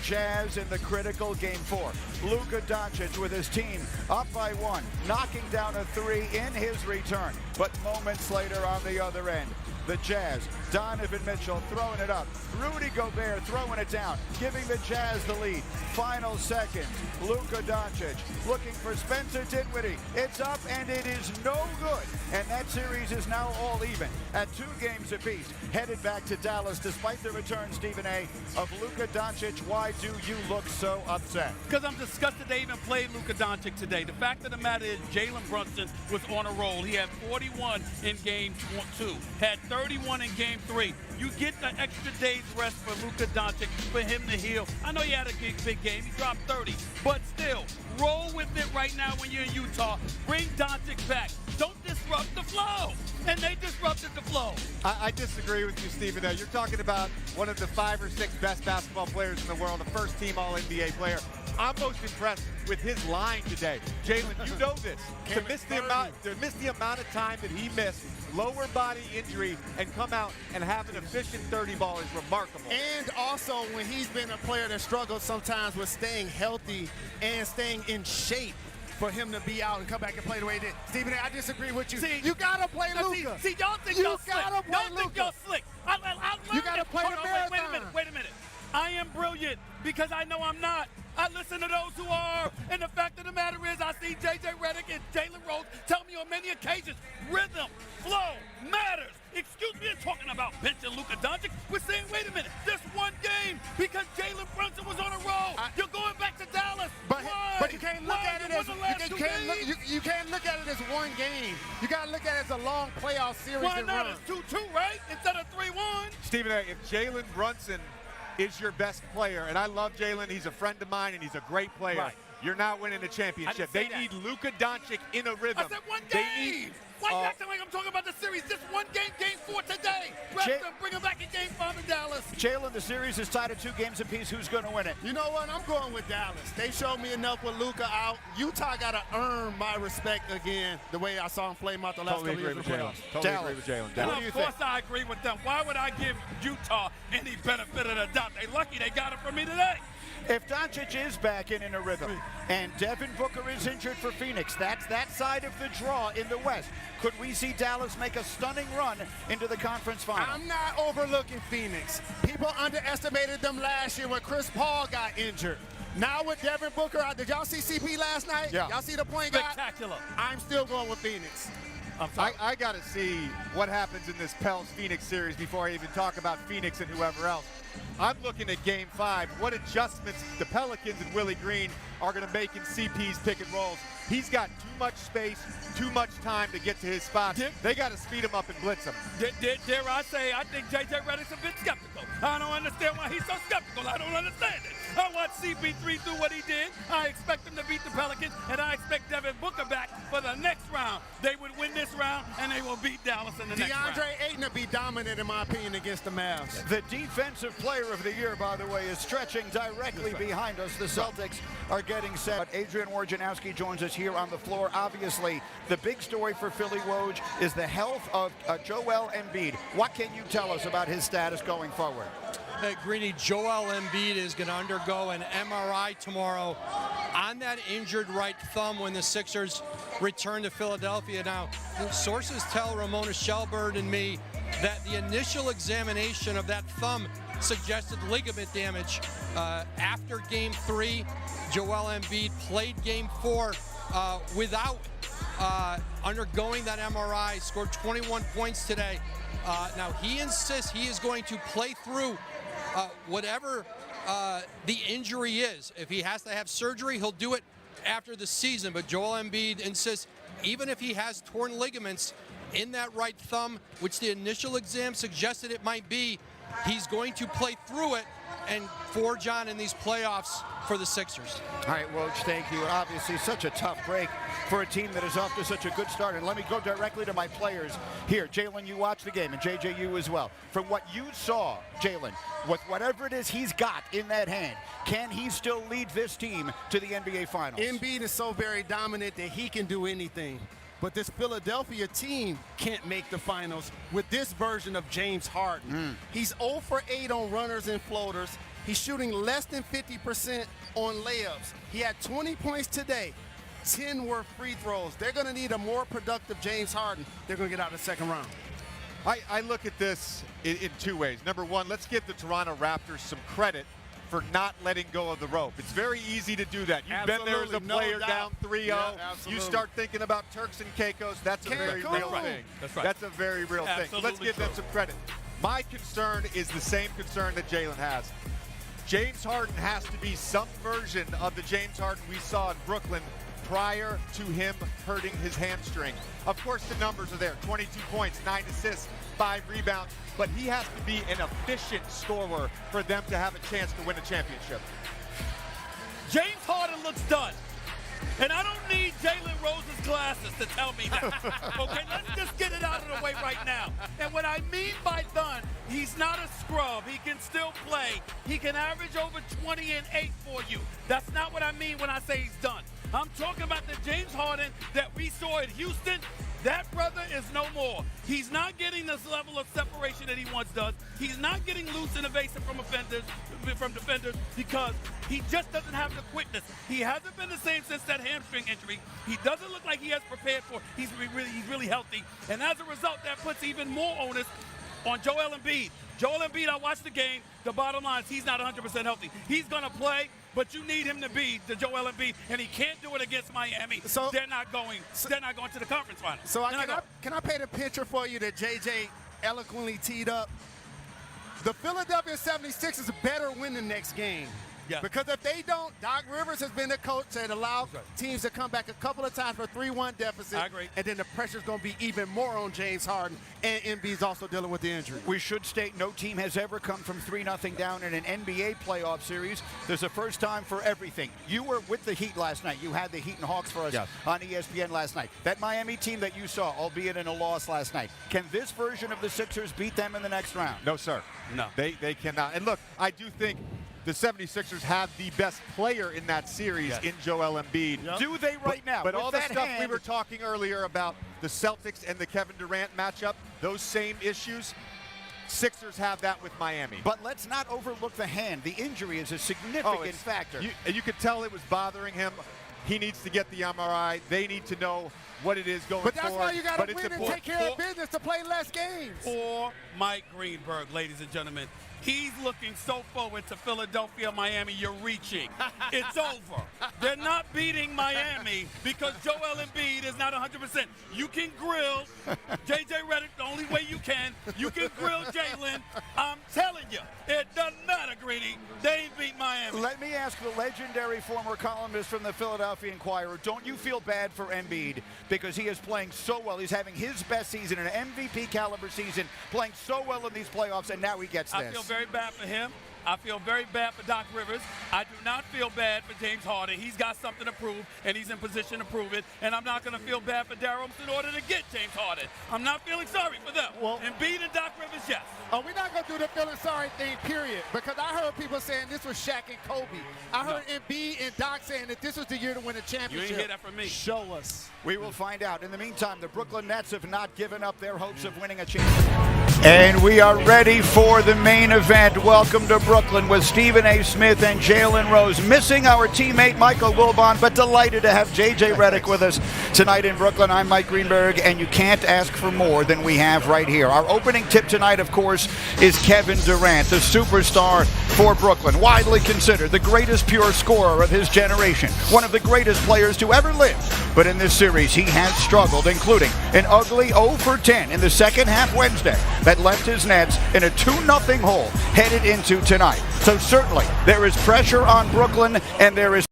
Jazz in the critical Game 4. Luka Doncic with his team up by 1, knocking down a 3 in his return. But moments later on the other end, the Jazz, Donovan Mitchell throwing it up. Rudy Gobert throwing it down, giving the Jazz the lead. Final seconds, Luka Doncic looking for Spencer Dinwiddie. It's up and it is no good. And that series is now all even at 2 games apiece. Headed back to Dallas despite the return, Stephen A., of Luka Doncic. Why do you look so upset? Because I'm disgusted they even played Luka Doncic today. The fact of the matter is Jalen Brunson was on a roll. He had 41 in Game 2, had 31 in Game 3. You get the extra day's rest for Luka Doncic for him to heal. I know he had a big game. He dropped 30. But still, roll with it right now when you're in Utah. Bring Doncic back. Don't disrupt the flow. And they disrupted the flow. I disagree with you, Stephen. You're talking about one of the 5 or 6 best basketball players in the world, a first-team All-NBA player. I'm most impressed with his line today. Jalen, you know this. To miss the amount of time that he missed, lower body injury, and come out and have an efficient 30 ball is remarkable. And also when he's been a player that struggles sometimes with staying healthy and staying in shape, for him to be out and come back and play the way he did. Stephen A., I disagree with you. See, you gotta play Luka. See, y'all think y'all slick. Y'all think y'all slick. You gotta play the marathon. Wait a minute. I am brilliant because I know I'm not. I listen to those who are, and the fact of the matter is I see J.J. Redick and Jalen Rose tell me on many occasions, rhythm, flow, matters. Excuse me, talking about benching Luka Doncic. We're saying, wait a minute, this one game because Jalen Brunson was on a roll. You're going back to Dallas. But you can't look at it as you can't look at it as one game. You gotta look at it as a long playoff series. Why not? It's 2-2, right? Instead of 3-1. Stephen A., if Jalen Brunson is your best player, and I love Jalen, he's a friend of mine and he's a great player. Right. You're not winning the championship. They need Luka Doncic in a rhythm. I said one game. Why you acting like I'm talking about the series? This one game, Game 4 today. Rest them, bring him back in Game 5 in Dallas. Jalen, the series is tied at 2 games apiece. Who's going to win it? You know what? I'm going with Dallas. They showed me enough with Luka out. Utah got to earn my respect again, the way I saw him play him out the last couple years in the playoffs. Totally agree with Jalen. And of course I agree with them. Why would I give Utah any benefit of the doubt? They lucky they got it from me today. If Doncic is back in a rhythm and Devin Booker is injured for Phoenix, that's that side of the draw in the West. Could we see Dallas make a stunning run into the conference final? I'm not overlooking Phoenix. People underestimated them last year when Chris Paul got injured. Now with Devin Booker out, did y'all see CP last night? Yeah. Y'all see the point guard? Spectacular. I'm still going with Phoenix. I got to see what happens in this Pels-Phoenix series before I even talk about Phoenix and whoever else. I'm looking at Game 5. What adjustments the Pelicans and Willie Green are going to make in CP's pick and rolls. He's got too much space, too much time to get to his spots. They got to speed him up and blitz him. Dare I say, I think J.J. Redick's a bit skeptical. I don't understand why he's so skeptical. I don't understand it. I watched CP3 do what he did. I expect him to beat the Pelicans, and I expect Devin Booker back for the next round. They would win this round, and they will beat Dallas in the next round. DeAndre Ayton will be dominant, in my opinion, against the Mavs. The defensive player of the year, by the way, is stretching directly behind us. The Celtics are getting set. But Adrian Wojnarowski joins us here on the floor. Obviously, the big story for Philly, Woj, is the health of Joel Embiid. What can you tell us about his status going forward? Hey, Greeny, Joel Embiid is going to undergo an MRI tomorrow on that injured right thumb when the Sixers return to Philadelphia. Now, sources tell Ramona Shelburne and me that the initial examination of that thumb suggested ligament damage. After Game 3, Joel Embiid played Game 4 without undergoing that MRI, scored 21 points today. Now, he insists he is going to play through whatever the injury is. If he has to have surgery, he'll do it after the season. But Joel Embiid insists, even if he has torn ligaments in that right thumb, which the initial exam suggested it might be, he's going to play through it and forge on in these playoffs for the Sixers. All right, Woj, thank you. Obviously, such a tough break for a team that is off to such a good start. And let me go directly to my players here. Jalen, you watched the game, and JJ, you as well. From what you saw, Jalen, with whatever it is he's got in that hand, can he still lead this team to the NBA Finals? Embiid is so very dominant that he can do anything. But this Philadelphia team can't make the finals with this version of James Harden. He's 0 for 8 on runners and floaters, He's shooting less than 50% on layups. He had 20 points today. 10 were free throws. They're going to need a more productive James Harden. They're going to get out of the second round. I look at this in two ways. Number one, let's give the Toronto Raptors some credit for not letting go of the rope. It's very easy to do that. You've been there as a player down 3-0. Yeah, you start thinking about Turks and Caicos. That's a very real thing. That's right. That's a very real thing. So let's give them some credit. My concern is the same concern that Jalen has. James Harden has to be some version of the James Harden we saw in Brooklyn prior to him hurting his hamstring. Of course, the numbers are there. 22 points, 9 assists, 5 rebounds. But he has to be an efficient scorer for them to have a chance to win a championship. James Harden looks done. And I don't need Jalen Rose's glasses to tell me that. Okay, let's just get it out of the way right now. And what I mean by done, he's not a scrub. He can still play. He can average over 20 and 8 for you. That's not what I mean when I say he's done. I'm talking about the James Harden that we saw at Houston. That brother is no more. He's not getting this level of separation that he once does. He's not getting loose and evasive from defenders because he just doesn't have the quickness. He hasn't been the same since that hamstring injury. He doesn't look like he has prepared for. He's really healthy, and as a result, that puts even more onus on Joel Embiid. Joel Embiid, I watched the game. The bottom line is he's not 100% healthy. He's going to play, but you need him to be the Joel Embiid, and he can't do it against Miami. So they're not going to the conference finals. So can I paint a picture for you that JJ eloquently teed up? The Philadelphia 76ers better win the next game. Yeah. Because if they don't, Doc Rivers has been the coach that allowed teams to come back a couple of times for a 3-1 deficit. I agree. And then the pressure's going to be even more on James Harden, and Embiid's also dealing with the injury. We should state no team has ever come from 3-0 down in an NBA playoff series. There's a first time for everything. You were with the Heat last night. You had the Heat and Hawks for us on ESPN last night. That Miami team that you saw, albeit in a loss last night, can this version of the Sixers beat them in the next round? No, sir. No. They cannot. And look, I do think the 76ers have the best player in that series in Joel Embiid. Yep. Do they right now? But all the stuff we were talking earlier about the Celtics and the Kevin Durant matchup, those same issues, Sixers have that with Miami. But let's not overlook the hand. The injury is a significant factor. You could tell it was bothering him. He needs to get the MRI. They need to know what it is going forward. But that's why you got to win and take care of business to play less games. For Mike Greenberg, ladies and gentlemen, he's looking so forward to Philadelphia, Miami. You're reaching. It's over. They're not beating Miami because Joel Embiid is not 100%. You can grill J.J. Redick the only way you can. You can grill Jalen. I'm telling you, it doesn't matter, Greedy. They ain't beat Miami. Let me ask the legendary former columnist from the Philadelphia Inquirer, don't you feel bad for Embiid because he is playing so well? He's having his best season, an MVP caliber season, playing so well in these playoffs, and now he gets this. I feel very bad for him. I feel very bad for Doc Rivers. I do not feel bad for James Harden. He's got something to prove, and he's in position to prove it. And I'm not going to feel bad for Darryl in order to get James Harden. I'm not feeling sorry for them. Well, Embiid and Doc Rivers, yes. Oh, we're not going to do the feeling sorry thing, period. Because I heard people saying this was Shaq and Kobe. I heard Embiid and Doc saying that this was the year to win a championship. You ain't hear that from me. Show us. We will find out. In the meantime, the Brooklyn Nets have not given up their hopes of winning a championship. And we are ready for the main event. Welcome to Brooklyn with Stephen A. Smith and Jalen Rose. Missing our teammate Michael Wilbon, but delighted to have J.J. Redick with us tonight in Brooklyn. I'm Mike Greenberg, and you can't ask for more than we have right here. Our opening tip tonight, of course, is Kevin Durant, the superstar for Brooklyn, widely considered the greatest pure scorer of his generation, one of the greatest players to ever live. But in this series, he has struggled, including an ugly 0-for-10 in the second half Wednesday that left his Nets in a 2-0 hole headed into tonight. So certainly there is pressure on Brooklyn, and there is